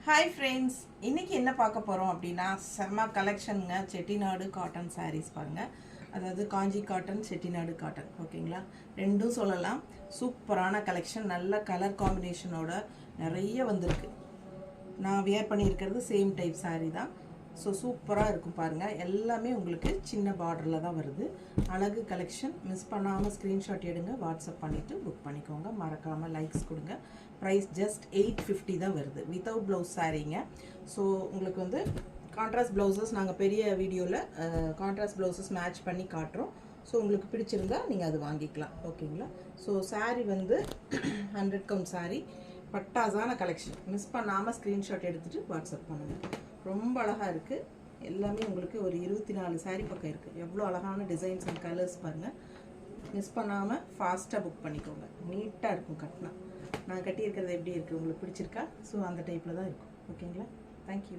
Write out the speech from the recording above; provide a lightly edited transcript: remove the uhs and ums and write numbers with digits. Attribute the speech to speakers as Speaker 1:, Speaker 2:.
Speaker 1: Hi friends, இன்றைக்கி என்ன பார்க்க போகிறோம் அப்படின்னா செம்ம கலெக்ஷனுங்க. செட்டிநாடு காட்டன் சாரீஸ் பாருங்கள். அதாவது காஞ்சி காட்டன், செட்டிநாடு காட்டன், ஓகேங்களா? ரெண்டும் சொல்லலாம். சூப்பரான கலெக்ஷன், நல்ல கலர் காம்பினேஷனோட நிறைய வந்திருக்கு. நான் வியர் பண்ணியிருக்கிறது சேம் டைப் சாரீ தான். ஸோ சூப்பராக இருக்கும் பாருங்கள். எல்லாமே உங்களுக்கு சின்ன பார்டரில் தான் வருது. அழகு கலெக்ஷன். மிஸ் பண்ணாமல் ஸ்க்ரீன்ஷாட் எடுங்க, வாட்ஸ்அப் பண்ணிவிட்டு புக் பண்ணிக்கோங்க. மறக்காமல் லைக்ஸ் கொடுங்க. ப்ரைஸ் ஜஸ்ட் 850 தான் வருது. Without blouse சாரீங்க. ஸோ உங்களுக்கு வந்து கான்ட்ராஸ்ட் ப்ளவுசஸ் நாங்கள் பெரிய வீடியோவில் கான்ட்ராஸ்ட் ப்ளவுசஸ் மேட்ச் பண்ணி காட்டுறோம். ஸோ உங்களுக்கு பிடிச்சிருந்தா நீங்கள் அது வாங்கிக்கலாம், ஓகேங்களா? ஸோ சாரீ வந்து 100 கவுண்ட் சாரீ, பட்டாசான கலெக்ஷன். மிஸ் பண்ணாமல் ஸ்க்ரீன்ஷாட் எடுத்துகிட்டு வாட்ஸ்அப் பண்ணுங்கள். ரொம்ப அழகாக இருக்குது. எல்லாமே உங்களுக்கு ஒரு 24 சாரீ பக்கம் இருக்குது. எவ்வளோ அழகான டிசைன்ஸ் அண்ட் கலர்ஸ் பாருங்கள். மிஸ் பண்ணாமல் ஃபாஸ்ட்டாக புக் பண்ணிக்கோங்க. நீட்டாக இருக்கும் கட்டினா. நான் கட்டியிருக்கிறது எப்படி இருக்குது, உங்களுக்கு பிடிச்சிருக்கா? ஸோ அந்த டைப்பில் தான் இருக்கும், ஓகேங்களா? தேங்க்யூ.